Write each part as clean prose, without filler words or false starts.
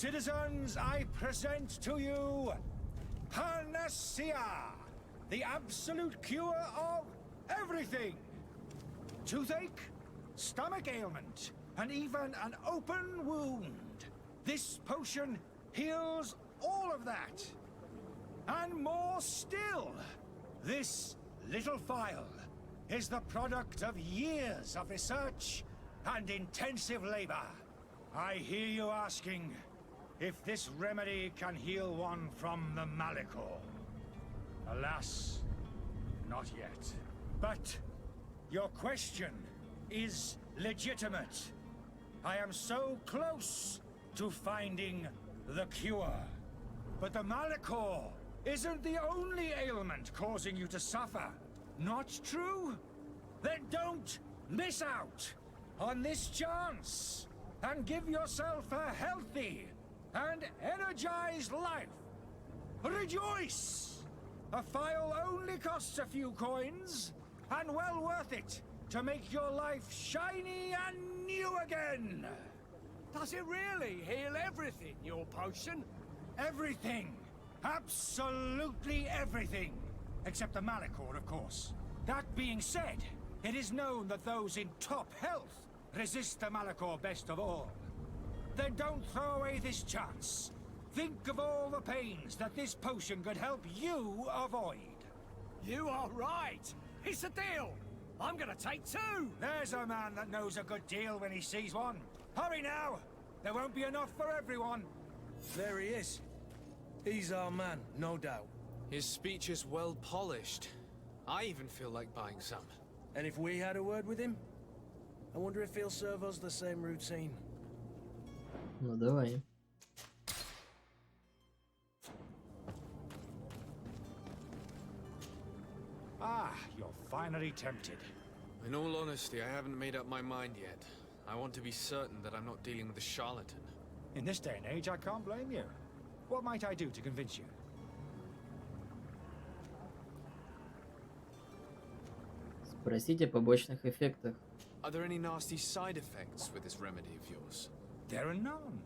Citizens, I present to you Panacea, the absolute cure of everything. Toothache, stomach ailment, and even an open wound. This potion heals all of that. And more still, this little phial is the product of years of research and intensive labor. I hear you asking if this remedy can heal one from the Malachor. Alas, not yet. But your question is legitimate. I am so close to finding the cure. But the Malachor isn't the only ailment causing you to suffer. Not true? Then don't miss out on this chance and give yourself a healthy and energized life. Rejoice! A phial only costs a few coins, and well worth it to make your life shiny and new again. Does it really heal everything, your potion? Everything. Absolutely everything. Except the Malachor, of course. That being said, it is known that those in top health resist the Malachor best of all. Then don't throw away this chance. Think of all the pains that this potion could help you avoid. You are right. It's a deal. I'm gonna take two. There's a man that knows a good deal when he sees one. Hurry now. There won't be enough for everyone. There he is. He's our man, no doubt. His speech is well polished. I even feel like buying some. And if we had a word with him, I wonder if he'll serve us the same routine. Ну давай. Ah, you're finally tempted. In all honesty, I haven't made up my mind yet. I want to be certain that I'm not dealing with a charlatan. In this day and age, I can't blame you. What might I do to convince you? Спросите о побочных эффектах. Are there any nasty side effects with this remedy of yours? There are none.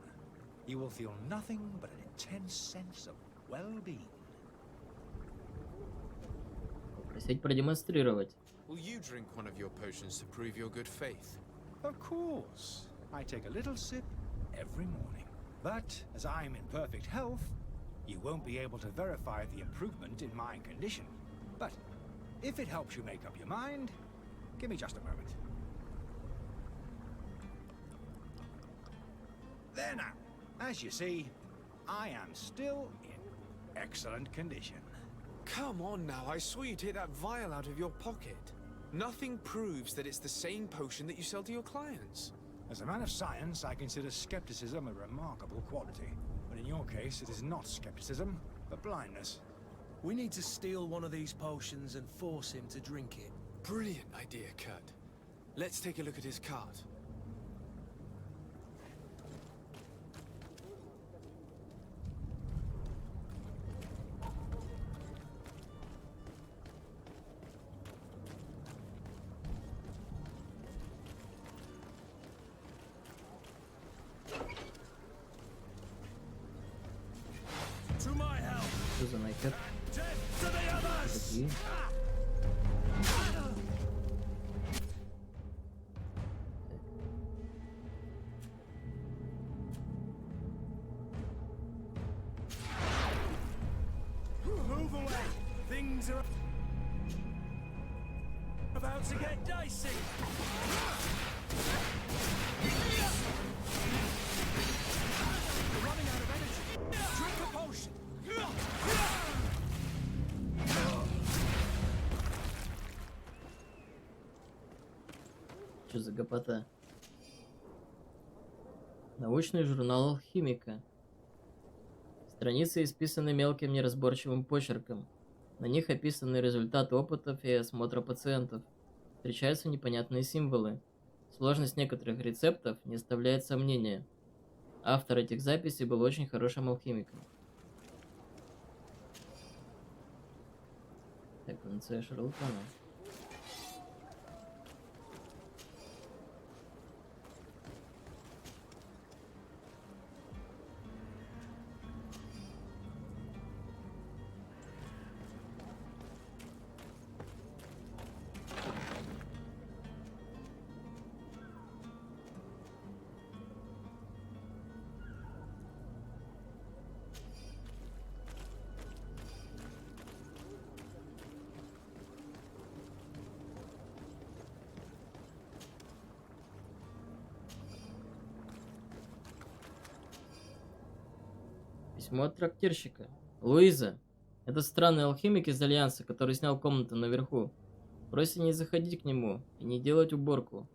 You will feel nothing but an intense sense of well-being. Попросить продемонстрировать. Will you drink one of your potions to prove your good faith? Of course. I take a little sip every morning. But as I'm in perfect health, you won't be able to verify the improvement in my condition. But if it helps you make up your mind, give me just a moment. There now. As you see, I am still in excellent condition. Come on now, I saw you take that vial out of your pocket. Nothing proves that it's the same potion that you sell to your clients. As a man of science, I consider skepticism a remarkable quality. But in your case, it is not skepticism, but blindness. We need to steal one of these potions and force him to drink it. Brilliant idea, Kurt. Let's take a look at his cart. To my help. Что за найкет? Death to the others. Такие. Move away. Things are about to get dicey. You're running out of energy. Drink a potion. Что за гопота? Научный журнал алхимика. Страницы исписаны мелким неразборчивым почерком. На них описаны результаты опытов и осмотра пациентов. Встречаются непонятные символы. Сложность некоторых рецептов не оставляет сомнения. Автор этих записей был очень хорошим алхимиком. Так, панацея шарлатана. Письмо от трактирщика. Луиза. Это странный алхимик из Альянса, который снял комнату наверху. Просит не заходить к нему и не делать уборку.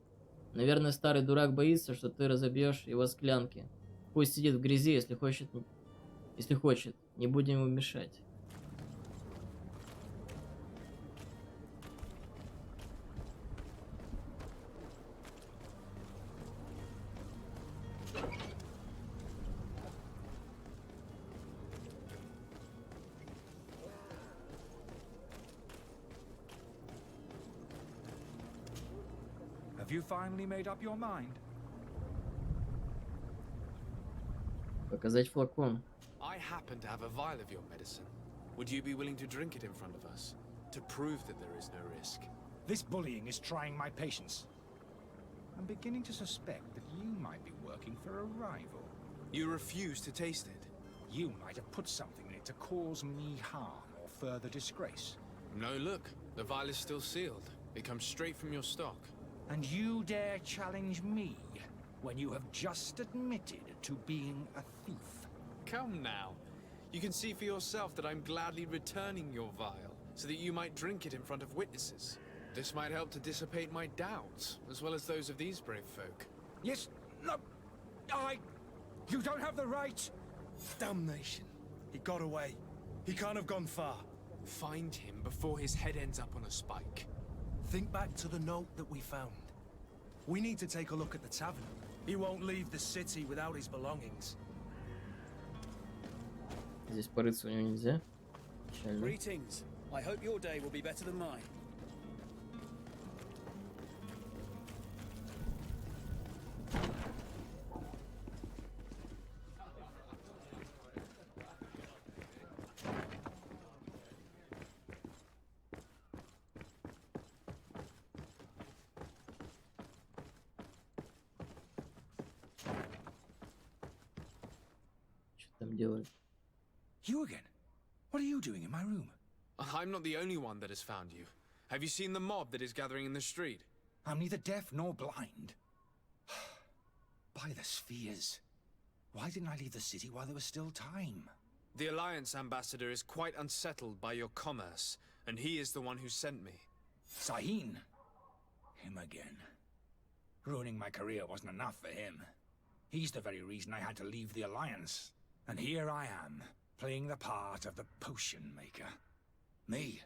Наверное, старый дурак боится, что ты разобьешь его склянки. Пусть сидит в грязи, если хочет. Не будем ему мешать. Have you finally made up your mind? Показать флакон. I happen to have a vial of your medicine. Would you be willing to drink it in front of us? To prove that there is no risk? This bullying is trying my patience. I'm beginning to suspect that you might be working for a rival. You refuse to taste it? You might have put something in it to cause me harm or further disgrace. No, look. The vial is still sealed. It comes straight from your stock. And you dare challenge me when you have just admitted to being a thief? Come now. You can see for yourself that I'm gladly returning your vial, so that you might drink it in front of witnesses. This might help to dissipate my doubts, as well as those of these brave folk. Yes, no, you don't have the right. Damnation. He got away. He can't have gone far. Find him before his head ends up on a spike. Think back to the note that we found. We need to take a look at the tavern. He won't leave the city without his belongings. Здесь порыться у него нельзя. Печально. Greetings. I hope your day will be better than mine. Что там делает? You again? What are you doing in my room? I'm not the only one that has found you. Have you seen the mob that is gathering in the street? I'm neither deaf nor blind. By the spheres. Why didn't I leave the city while there was still time? The Alliance ambassador is quite unsettled by your commerce, and he is the one who sent me. Sahin? Him again. Ruining my career wasn't enough for him. He's the very reason I had to leave the Alliance. And here I am, playing the part of the potion maker. Me,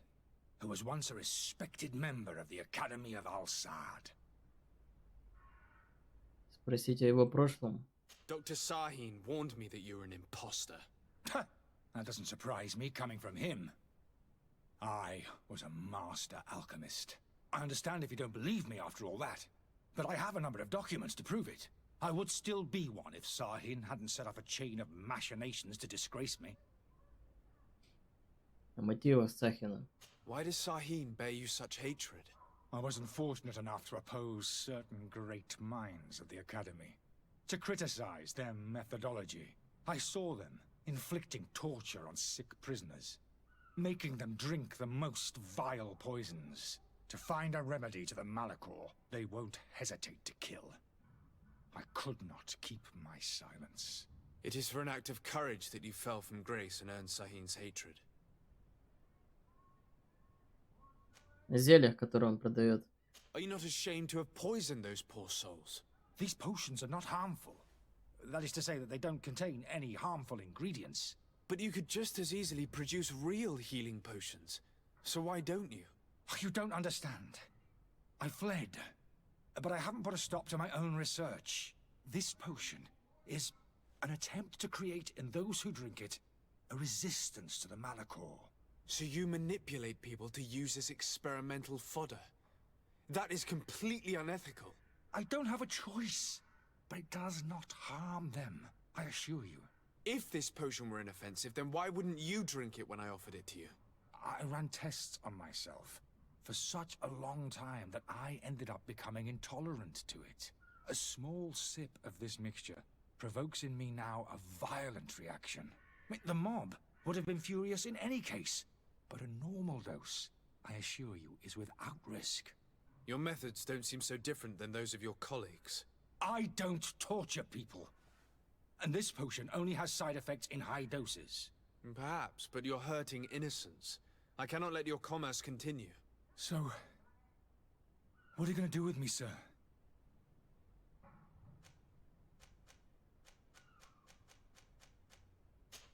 who was once a respected member of the Academy of Al-Sad. Спросите о его прошлом. Dr. Sahin warned me that you were an imposter. That doesn't surprise me coming from him. I was a master alchemist. I understand if you don't believe me after all that, but I have a number of documents to prove it. I would still be one if Sahin hadn't set up a chain of machinations to disgrace me. О мотивах Сахина. Why does Sahin bear you such hatred? I wasn't fortunate enough to oppose certain great minds of the Academy, to criticize their methodology. I saw them inflicting torture on sick prisoners, making them drink the most vile poisons. To find a remedy to the malachor they won't hesitate to kill. I could not keep my silence. It is for an act of courage that you fell from grace and earned Sahin's hatred. О зельях, которые он продает. Are you not ashamed to have poisoned those poor souls? These potions are not harmful. That is to say that they don't contain any harmful ingredients. But you could just as easily produce real healing potions. So why don't you? You don't understand. I fled, but I haven't put a stop to my own research. This potion is an attempt to create in those who drink it a resistance to the malachor. So you manipulate people to use as experimental fodder. That is completely unethical. I don't have a choice, but it does not harm them, I assure you. If this potion were inoffensive, then why wouldn't you drink it when I offered it to you? I ran tests on myself for such a long time that I ended up becoming intolerant to it. A small sip of this mixture provokes in me now a violent reaction. The mob would have been furious in any case, but a normal dose, I assure you, is without risk. Your methods don't seem so different than those of your colleagues. I don't torture people. And this potion only has side effects in high doses. Perhaps, but you're hurting innocence. I cannot let your commerce continue. So, what are you going to do with me, sir?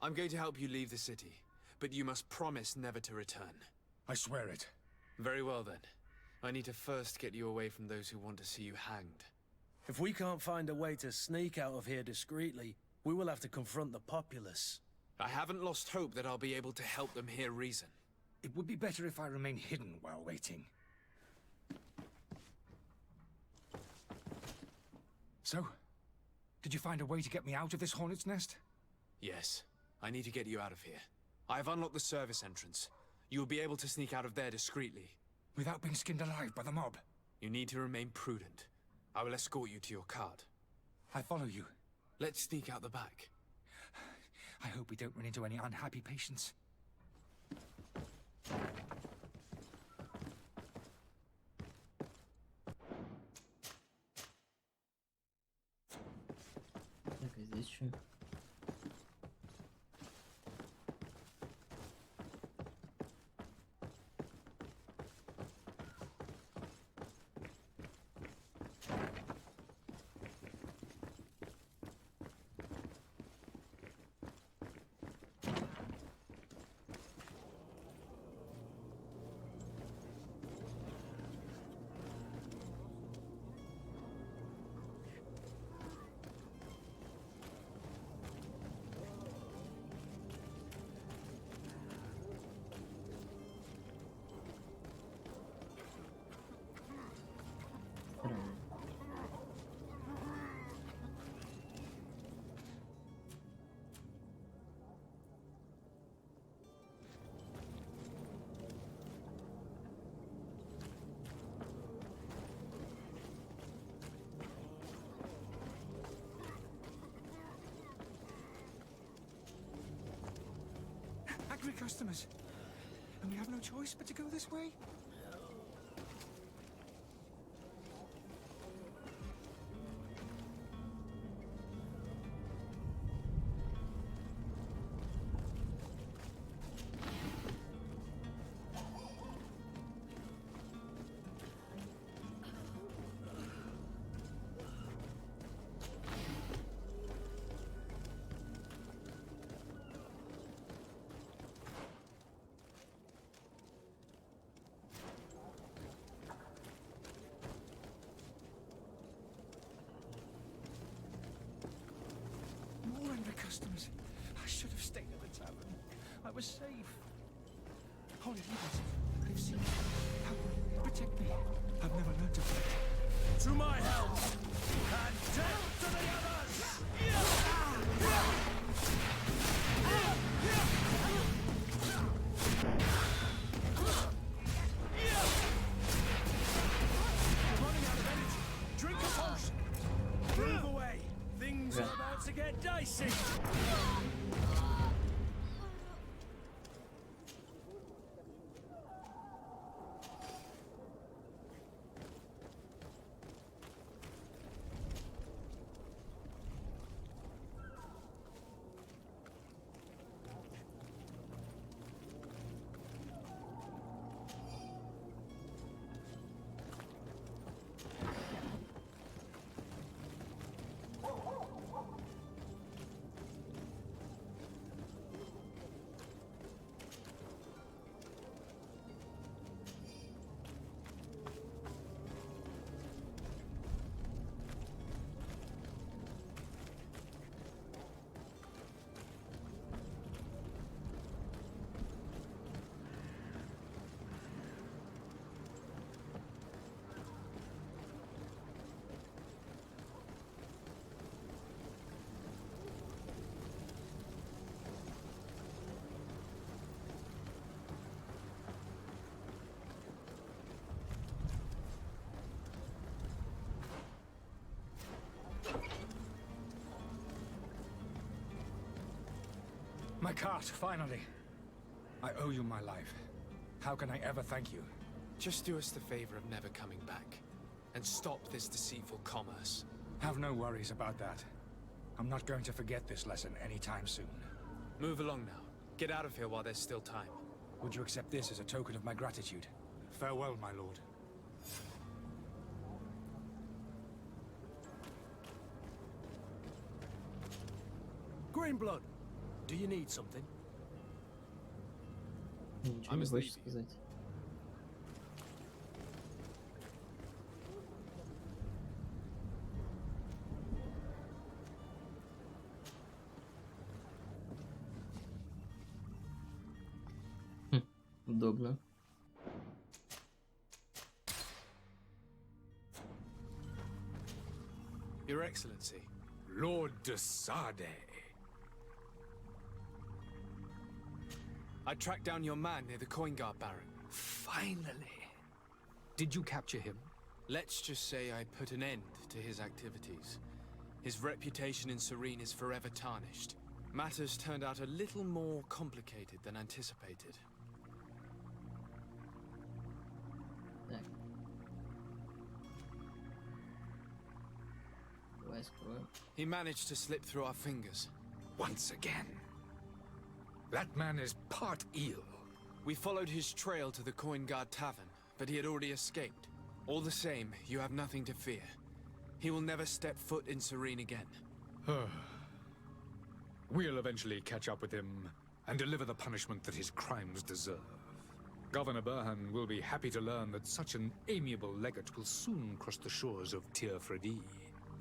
I'm going to help you leave the city, but you must promise never to return. I swear it. Very well then. I need to first get you away from those who want to see you hanged. If we can't find a way to sneak out of here discreetly, we will have to confront the populace. I haven't lost hope that I'll be able to help them hear reason. It would be better if I remain hidden while waiting. So, did you find a way to get me out of this hornet's nest? Yes. I need to get you out of here. I have unlocked the service entrance. You will be able to sneak out of there discreetly. Without being skinned alive by the mob? You need to remain prudent. I will escort you to your cart. I follow you. Let's sneak out the back. I hope we don't run into any unhappy patients. Так, а здесь что? Странно. Angry customers. And we have no choice but to go this way? More angry customers. I should have stayed at the tavern. I was safe. Holy leaders, they've seen me. Help me, protect me. I've never learned to fight. To my help! And death to the others! You're running out of energy. Drink a potion. Move away. Things are about to get dicey. My cart, finally. I owe you my life. How can I ever thank you? Just do us the favor of never coming back. And stop this deceitful commerce. Have no worries about that. I'm not going to forget this lesson anytime soon. Move along now. Get out of here while there's still time. Would you accept this as a token of my gratitude? Farewell, my lord. Greenblood, do you need something? Ничего I'm не as хочешь lazy. сказать. Удобно. Your Excellency. Lord de Sade. I tracked down your man near the coin guard barrack. Finally. Did you capture him? Let's just say I put an end to his activities. His reputation in Serene is forever tarnished. Matters turned out a little more complicated than anticipated. Так. Давай скроем. He managed to slip through our fingers. Once again. That man is part eel. We followed his trail to the Coin Guard Tavern, but he had already escaped. All the same, you have nothing to fear. He will never step foot in Serene again. We'll eventually catch up with him and deliver the punishment that his crimes deserve. Governor Burhan will be happy to learn that such an amiable legate will soon cross the shores of Tir-Fredi.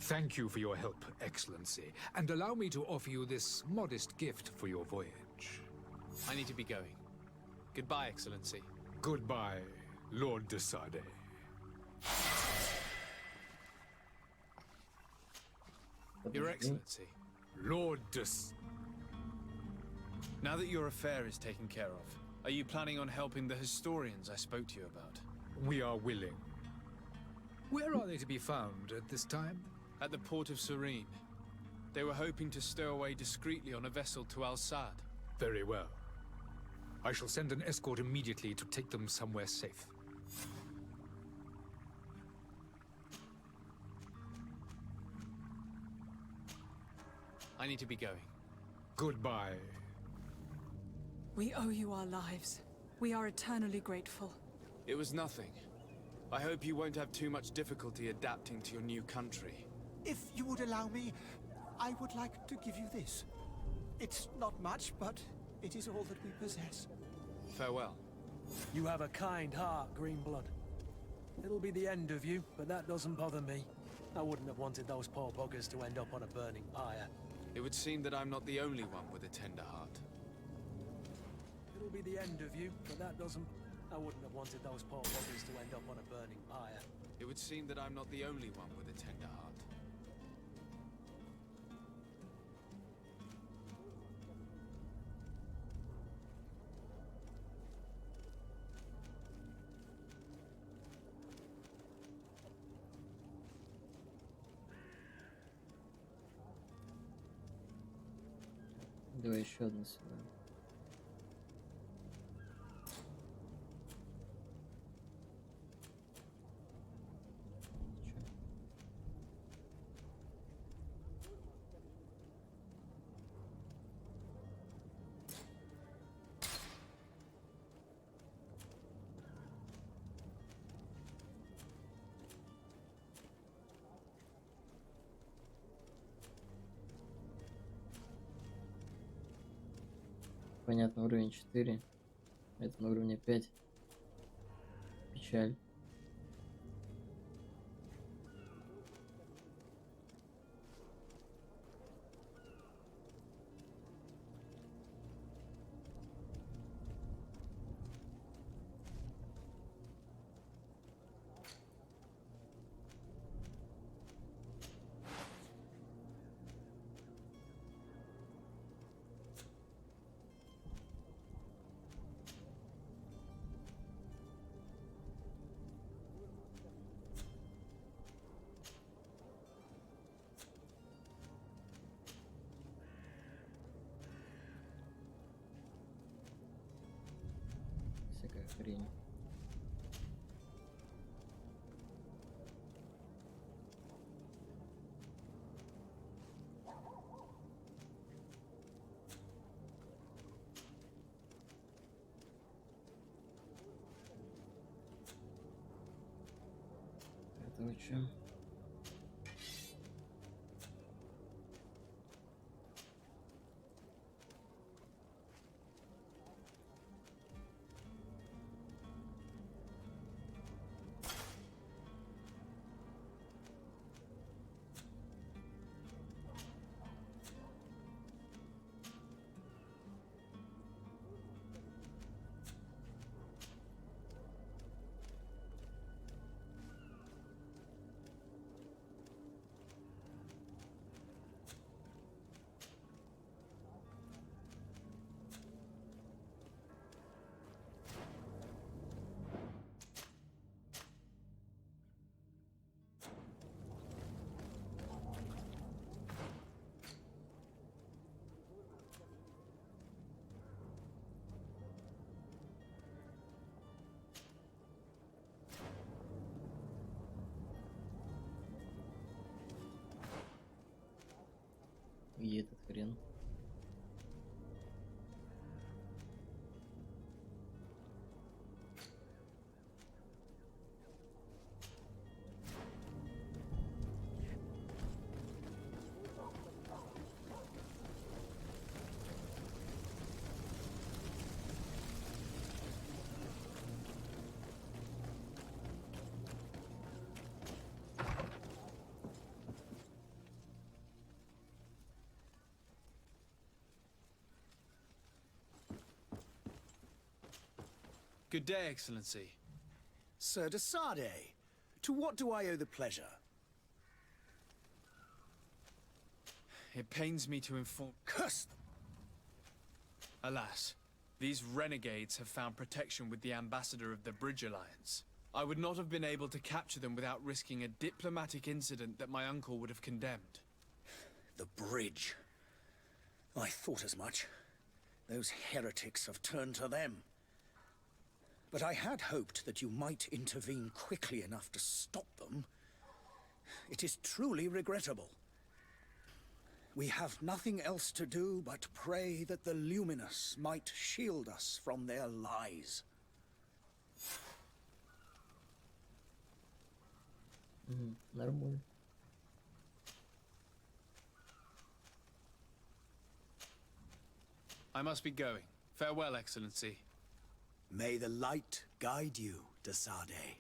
Thank you for your help, Excellency, and allow me to offer you this modest gift for your voyage. I need to be going. Goodbye, Excellency. Goodbye, Lord de Sade. Your Подожди. Excellency, Lord de S- now that your affair is taken care of, are you planning on helping the historians I spoke to you about? We are willing. Where are they to be found at this time? At the port of Serene. They were hoping to stow away discreetly on a vessel to Al-Sad. Very well. I shall send an escort immediately to take them somewhere safe. I need to be going. Goodbye. We owe you our lives. We are eternally grateful. It was nothing. I hope you won't have too much difficulty adapting to your new country. If you would allow me, I would like to give you this. It's not much, but it is all that we possess. Farewell. You have a kind heart, Greenblood. It'll be the end of you, but that doesn't bother me. I wouldn't have wanted those poor buggers to end up on a burning pyre. It would seem that I'm not the only one with a tender heart. It'll be the end of you, but that doesn't... I wouldn't have wanted those poor buggers to end up on a burning pyre. It would seem that I'm not the only one with a tender heart. Давай еще одну сюда. Чё? Понятно, уровень 4. Это на уровне 5. Печаль. Всякая хрень. Это вы чё? И этот хрен. Good day, Excellency. Sir de Sade, to what do I owe the pleasure? It pains me to inform... Curse them! Alas, these renegades have found protection with the ambassador of the Bridge Alliance. I would not have been able to capture them without risking a diplomatic incident that my uncle would have condemned. The bridge. I thought as much. Those heretics have turned to them. But I had hoped that you might intervene quickly enough to stop them. It is truly regrettable. We have nothing else to do but pray that the Luminous might shield us from their lies. Нормально. I must be going. Farewell, Excellency. May the light guide you, de Sade.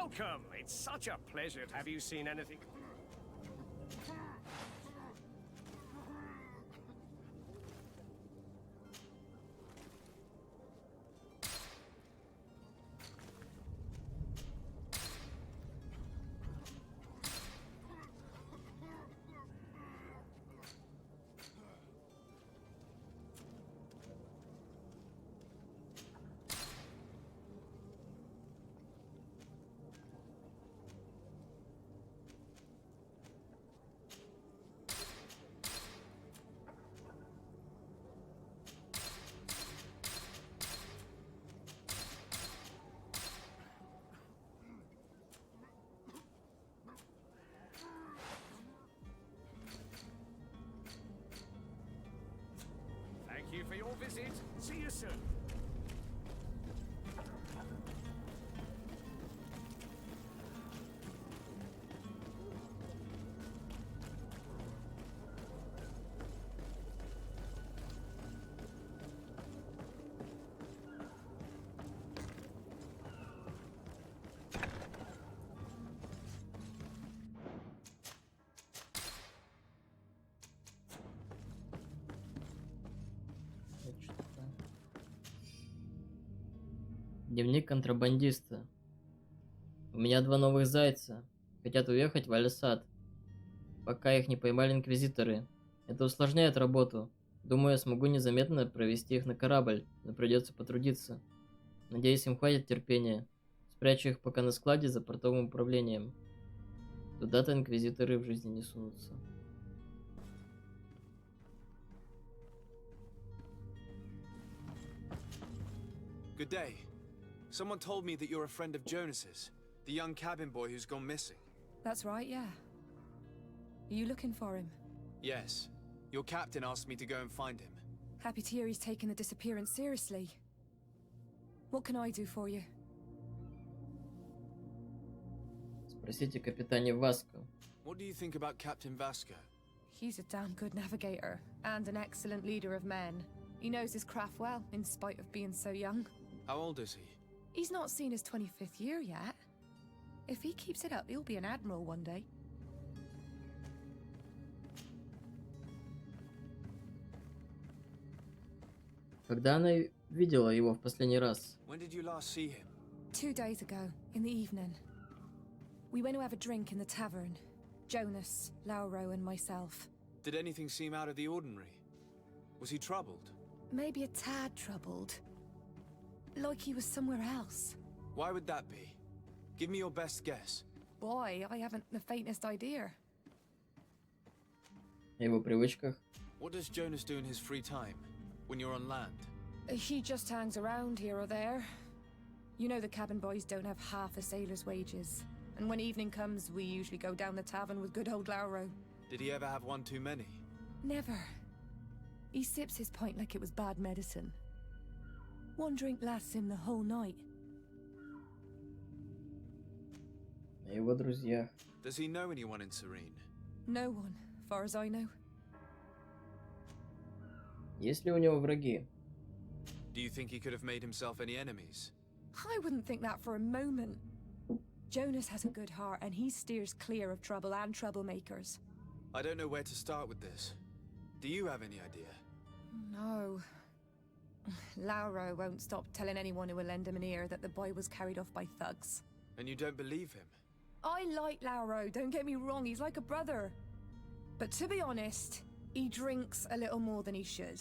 Welcome. It's such a pleasure. Have you seen anything? Thank you for your visit. See you soon. Дневник контрабандиста. У меня 2 новых зайца. Хотят уехать в Алисад, пока их не поймали инквизиторы. Это усложняет работу. Думаю, я смогу незаметно провести их на корабль, но придется потрудиться. Надеюсь, им хватит терпения. Спрячу их пока на складе за портовым управлением. Туда-то инквизиторы в жизни не сунутся. Good day. Someone told me that you're a friend of Jonas's, the young cabin boy who's gone missing. That's right, yeah. Are you looking for him? Yes. Your captain asked me to go and find him. Happy to hear he's taken the disappearance seriously. What can I do for you? Спросите капитане Васко. What do you think about Captain Vasco? He's a damn good navigator, and an excellent leader of men. He knows his craft well, in spite of being so young. How old is he? He's not seen his 25th year yet. If he keeps it up, he'll be an admiral one day. Когда она видела его в последний раз? When did you last see him? 2 days ago, in the evening. We went to have a drink in the tavern. Jonas, Lauro, and myself. Did anything seem out of the ordinary? Was he troubled? Maybe a tad troubled. Like he was somewhere else. Why would that be? Give me your best guess. Boy, I haven't the faintest idea. О его привычках? What does Jonas do in his free time, when you're on land? He just hangs around here or there. You know the cabin boys don't have half a sailor's wages. And when evening comes, we usually go down the tavern with good old Lauro. Did he ever have one too many? Never. He sips his pint like it was bad medicine. One drink lasts him the whole night. О его друзьях? Does he know anyone in Serene? No one, far as I know. Есть ли у него враги? Do you think he could have made himself any enemies? I wouldn't think that for a moment. Jonas has a good heart, and he steers clear of trouble and troublemakers. I don't know where to start with this. Do you have any idea? No. Lauro won't stop telling anyone who will lend him an ear that the boy was carried off by thugs. And you don't believe him? I like Lauro, don't get me wrong, he's like a brother. But to be honest, he drinks a little more than he should.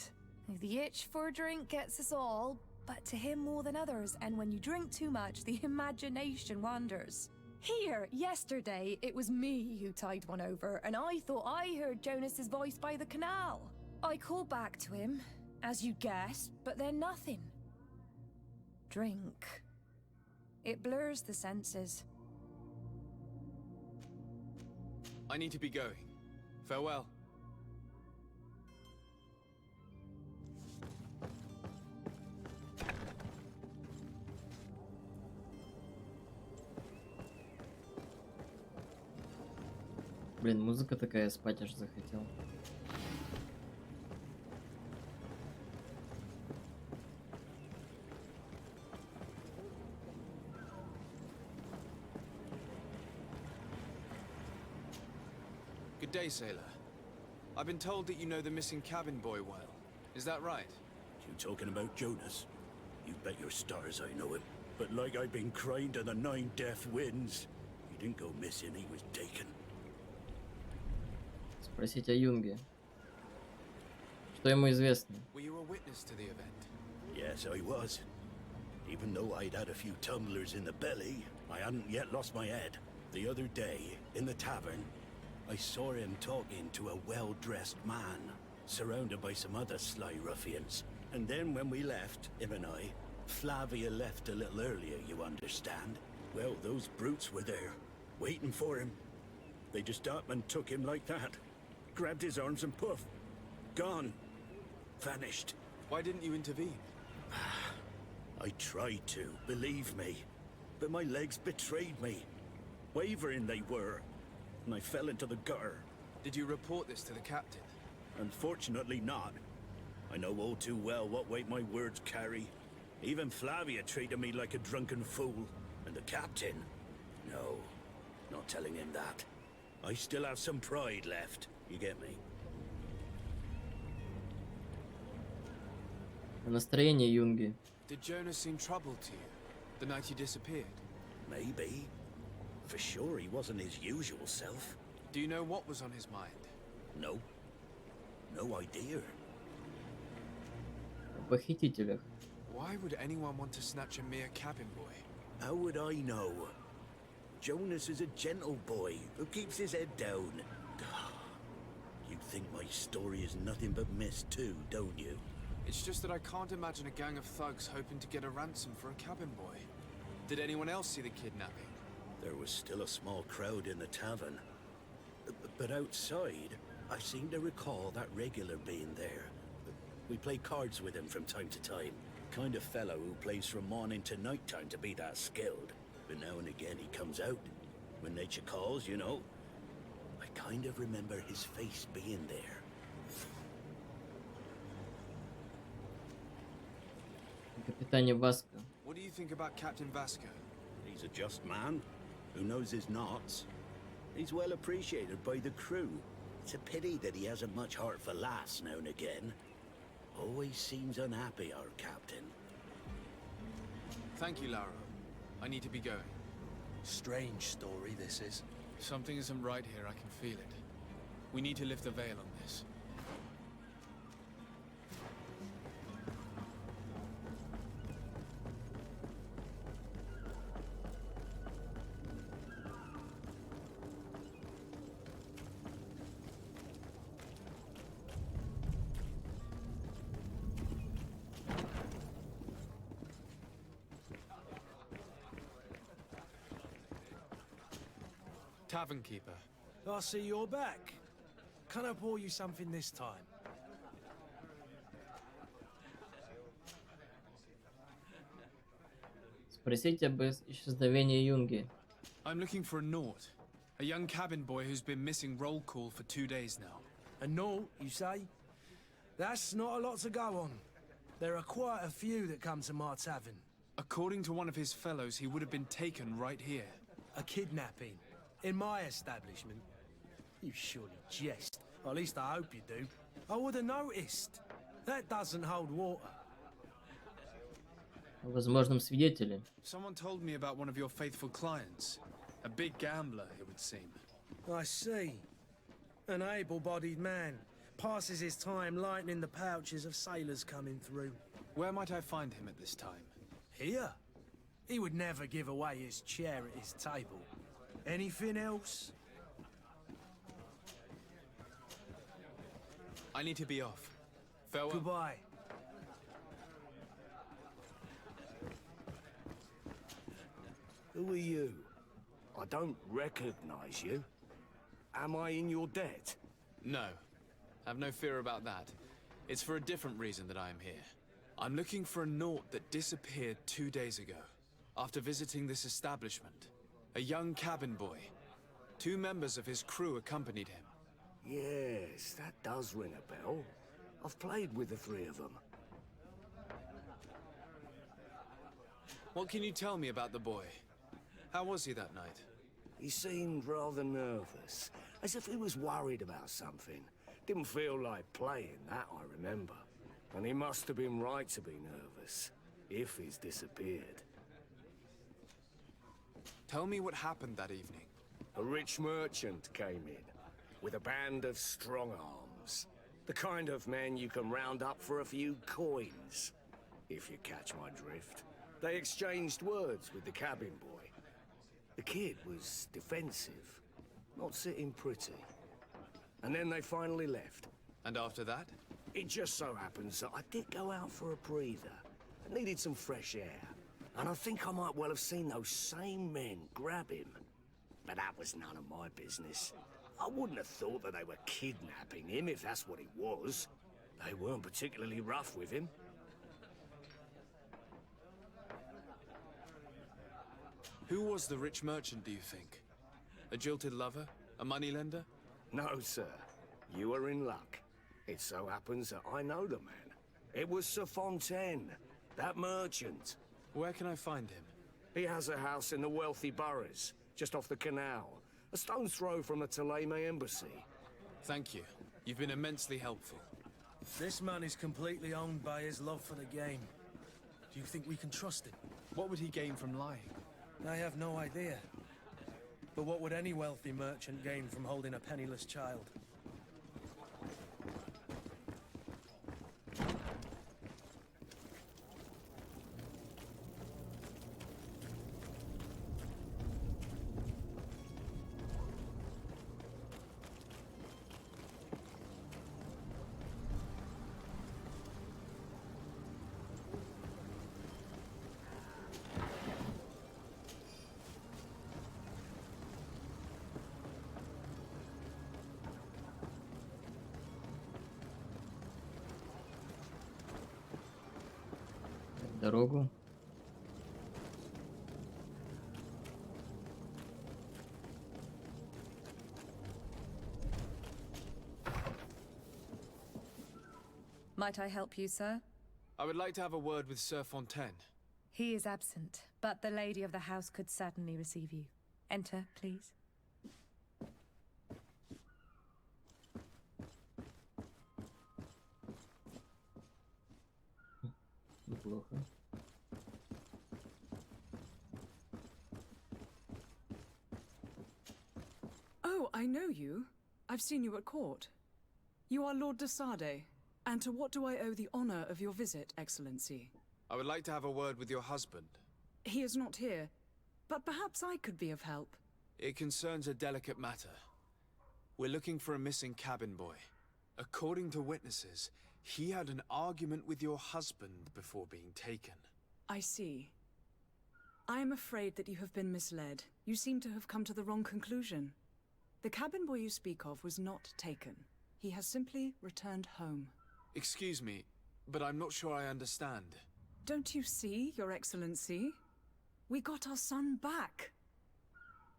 The itch for a drink gets us all, but to him more than others, and when you drink too much, the imagination wanders. Here, yesterday, it was me who tied one over, and I thought I heard Jonas's voice by the canal. I called back to him, as you guessed, but then nothing. Drink. It blurs the senses. I need to be going. Farewell. Блин, музыка такая, спать аж захотел. Good day, sailor. I've been told that you know the missing cabin boy well. Is that right? You talking about Jonas? You bet your stars I know him. But like I've been crying to the 9 death winds, he didn't go missing, he was taken. Спросить о Юнге. Что ему известно? Were you a witness to the event? Yes, I was. Even though I'd had a few tumblers in the belly, I hadn't yet lost my head. The other day, in the tavern, I saw him talking to a well-dressed man, surrounded by some other sly ruffians. And then when we left, him and I, Flavia left a little earlier, you understand? Well, those brutes were there, waiting for him. They just up and took him like that. Grabbed his arms and poof. Gone. Vanished. Why didn't you intervene? I tried to, believe me. But my legs betrayed me. Wavering they were. And I fell into the gutter. Did you report this to the captain? Unfortunately not. I know all too well what weight my words carry. Even Flavia treated me like a drunken fool. And the captain? No, not telling him that. I still have some pride left. You get me? Настроение Юнги. Did Jonas seem troubled to you the night he disappeared? Maybe. For sure he wasn't his usual self. Do you know what was on his mind? No. No idea. О похитителях. Why would anyone want to snatch a mere cabin boy? How would I know? Jonas is a gentle boy who keeps his head down. You think my story is nothing but mist too, don't you? It's just that I can't imagine a gang of thugs hoping to get a ransom for a cabin boy. Did anyone else see the kidnapping? There was still a small crowd in the tavern. But outside, I seem to recall that regular being there. We play cards with him from time to time. Kind of fellow who plays from morning to night time to be that skilled. But now and again he comes out. When nature calls, you know. I kind of remember his face being there. Капитане Васко. What do you think about Captain Vasco? He's a just man who knows his knots. He's well appreciated by the crew. It's a pity that he hasn't much heart for laughs now and again. Always seems unhappy, our captain. Thank you, Lauro. I need to be going. Strange story this is. Something isn't right here, I can feel it. We need to lift the veil on this. Tavern keeper. I see you're back. Can I pour you something this time? Спросите об исчезновении Юнги. I'm looking for a Naut. A young cabin boy who's been missing roll call for 2 days now. A Naut, you say? That's not a lot to go on. There are quite a few that come to my tavern. According to one of his fellows, he would have been taken right here. A kidnapping. In my establishment. You surely jest. At least I hope you do. I would have noticed. That doesn't hold water. О возможном свидетеле. Someone told me about one of your faithful clients. A big gambler, it would seem. I see. An able-bodied man. Passes his time lightening the pouches of sailors coming through. Where might I find him at this time? Here? He would never give away his chair at his table. Anything else? I need to be off. Farewell. Goodbye. Who are you? I don't recognize you. Am I in your debt? No. Have no fear about that. It's for a different reason that I am here. I'm looking for a Naut that disappeared 2 days ago, after visiting this establishment. A young cabin boy. 2 members of his crew accompanied him. Yes, that does ring a bell. I've played with the 3 of them. What can you tell me about the boy? How was he that night? He seemed rather nervous, as if he was worried about something. Didn't feel like playing, that I remember. And he must have been right to be nervous, if he's disappeared. Tell me what happened that evening. A rich merchant came in, with a band of strong arms. The kind of men you can round up for a few coins, if you catch my drift. They exchanged words with the cabin boy. The kid was defensive, not sitting pretty. And then they finally left. And after that? It just so happens that I did go out for a breather. I needed some fresh air. And I think I might well have seen those same men grab him. But that was none of my business. I wouldn't have thought that they were kidnapping him, if that's what it was. They weren't particularly rough with him. Who was the rich merchant, do you think? A jilted lover? A moneylender? No, sir. You are in luck. It so happens that I know the man. It was Sir Fontaine, that merchant. Where can I find him? He has a house in the wealthy boroughs, just off the canal. A stone's throw from the Theleme embassy. Thank you. You've been immensely helpful. This man is completely owned by his love for the game. Do you think we can trust him? What would he gain from lying? I have no idea. But what would any wealthy merchant gain from holding a penniless child? Дорогу. Might I help you, sir? I would like to have a word with Sir Fontaine. He is absent, but the lady of the house could certainly receive you. Enter, please. Неплохо. Oh, I know you. I've seen you at court. You are Lord de Sade. And to what do I owe the honor of your visit, Excellency? I would like to have a word with your husband. He is not here, but perhaps I could be of help. It concerns a delicate matter. We're looking for a missing cabin boy. According to witnesses, he had an argument with your husband before being taken. I see. I am afraid that you have been misled. You seem to have come to the wrong conclusion. The cabin boy you speak of was not taken. He has simply returned home. Excuse me, but I'm not sure I understand. Don't you see, Your Excellency? We got our son back.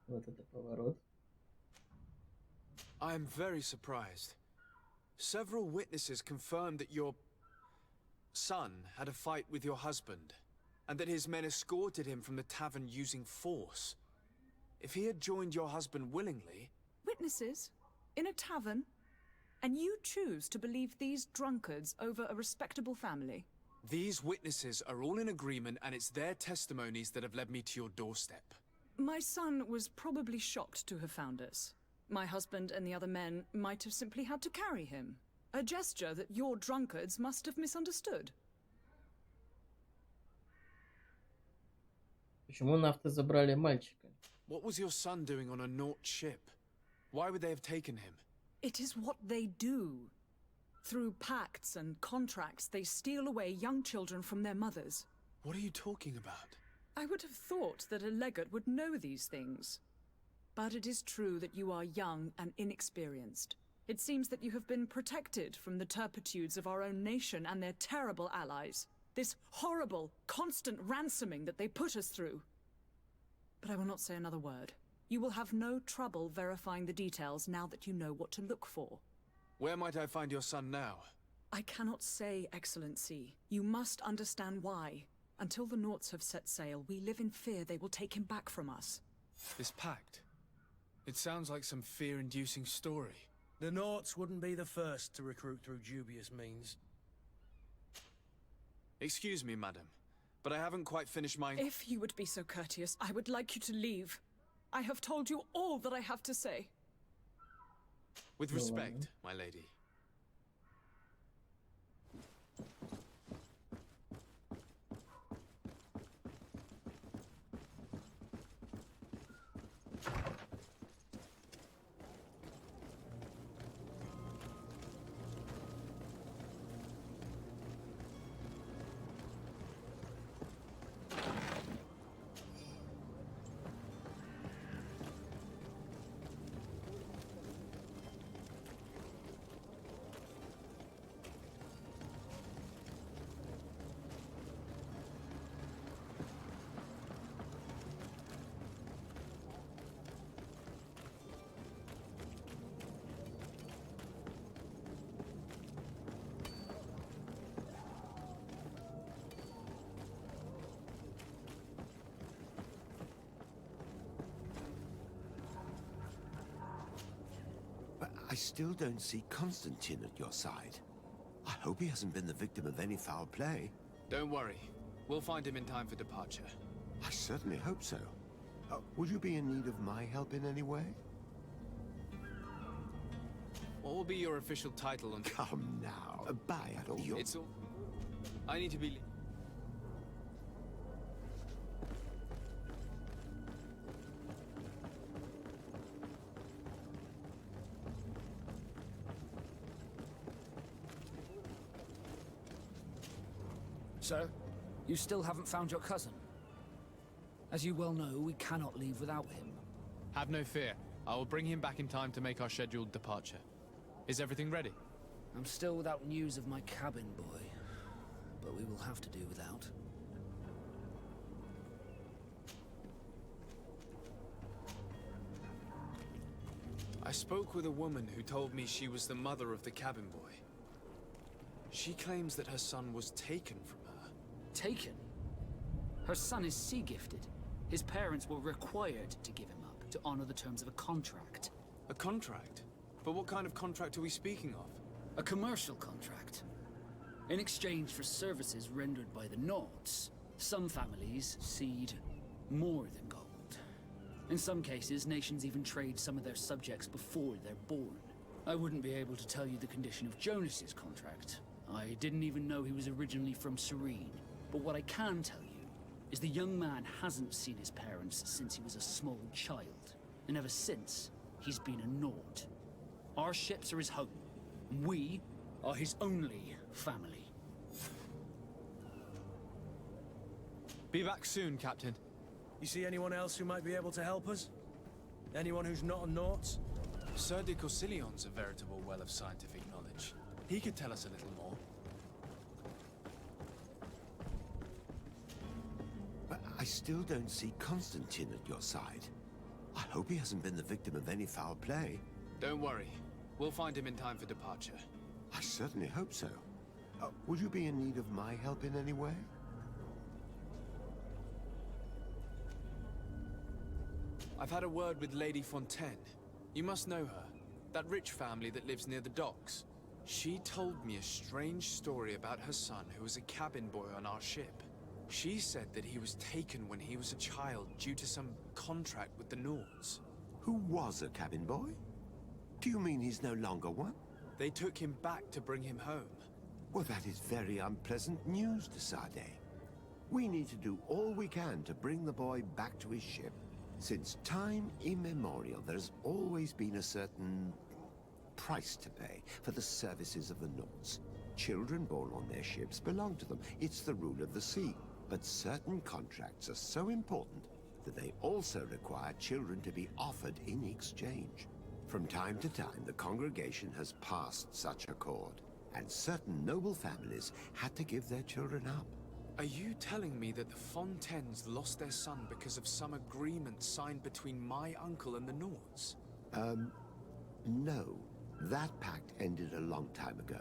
Вот это поворот. I am very surprised. Several witnesses confirmed that your son had a fight with your husband, and that his men escorted him from the tavern using force. If he had joined your husband willingly... Witnesses? In a tavern? And you choose to believe these drunkards over a respectable family? These witnesses are all in agreement, and it's their testimonies that have led me to your doorstep. My son was probably shocked to have found us. My husband and the other men might have simply had to carry him. A gesture that your drunkards must have misunderstood. Почему на авто забрали мальчика? What was your son doing on a Naut ship? Why would they have taken him? It is what they do. Through pacts and contracts, they steal away young children from their mothers. What are you talking about? I would have thought that a legate would know these things. But it is true that you are young and inexperienced. It seems that you have been protected from the turpitudes of our own nation and their terrible allies. This horrible, constant ransoming that they put us through. But I will not say another word. You will have no trouble verifying the details now that you know what to look for. Where might I find your son now? I cannot say, Excellency. You must understand why. Until the Nauts have set sail, we live in fear they will take him back from us. This pact? It sounds like some fear-inducing story. The Naughts wouldn't be the first to recruit through dubious means. Excuse me, madam, but I haven't quite finished my... If you would be so courteous, I would like you to leave. I have told you all that I have to say. With respect, my lady. I still don't see Constantine at your side. I hope he hasn't been the victim of any foul play. Don't worry. We'll find him in time for departure. I certainly hope so. Would you be in need of my help in any way? What will be your official title on... Come now. By all your... It's all... I need to be... So, you still haven't found your cousin? As you well know, we cannot leave without him. Have no fear. I will bring him back in time to make our scheduled departure. Is everything ready? I'm still without news of my cabin boy, but we will have to do without. I spoke with a woman who told me she was the mother of the cabin boy. She claims that her son was taken from her. Taken? Her son is sea-gifted. His parents were required to give him up to honor the terms of a contract. A contract? But what kind of contract are we speaking of? A commercial contract. In exchange for services rendered by the Naughts, some families cede more than gold. In some cases, nations even trade some of their subjects before they're born. I wouldn't be able to tell you the condition of Jonas's contract. I didn't even know he was originally from Serene. But what I can tell you is the young man hasn't seen his parents since he was a small child. And ever since, he's been a Naught. Our ships are his home. We are his only family. Be back soon, Captain. You see anyone else who might be able to help us? Anyone who's not a Naught? Sir de Corsillion's a veritable well of scientific knowledge. He could tell us a little more. I still don't see Constantine at your side. I hope he hasn't been the victim of any foul play. Don't worry. We'll find him in time for departure. I certainly hope so. Would you be in need of my help in any way? I've had a word with Lady Fontaine. You must know her. That rich family that lives near the docks. She told me a strange story about her son who was a cabin boy on our ship. She said that he was taken when he was a child due to some contract with the Naughts. Who was a cabin boy? Do you mean he's no longer one? They took him back to bring him home. Well, that is very unpleasant news, de Sade. We need to do all we can to bring the boy back to his ship. Since time immemorial, there has always been a certain price to pay for the services of the Naughts. Children born on their ships belong to them. It's the rule of the sea. But certain contracts are so important that they also require children to be offered in exchange. From time to time, the congregation has passed such accord, and certain noble families had to give their children up. Are you telling me that the Fontaines lost their son because of some agreement signed between my uncle and the Naughts? No. That pact ended a long time ago.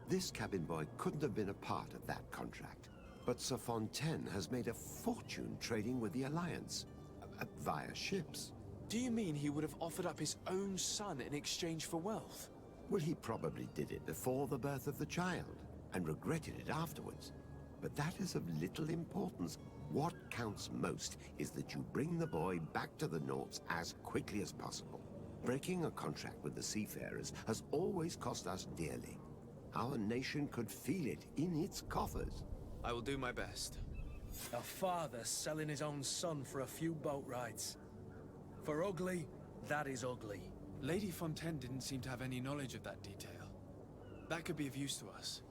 This cabin boy couldn't have been a part of that contract. But Sir Fontaine has made a fortune trading with the Alliance, via ships. Do you mean he would have offered up his own son in exchange for wealth? Well, he probably did it before the birth of the child, and regretted it afterwards. But that is of little importance. What counts most is that you bring the boy back to the Nords as quickly as possible. Breaking a contract with the seafarers has always cost us dearly. Our nation could feel it in its coffers. I will do my best. A father selling his own son for a few boat rides. For ugly, that is ugly. Lady Fontaine didn't seem to have any knowledge of that detail. That could be of use to us.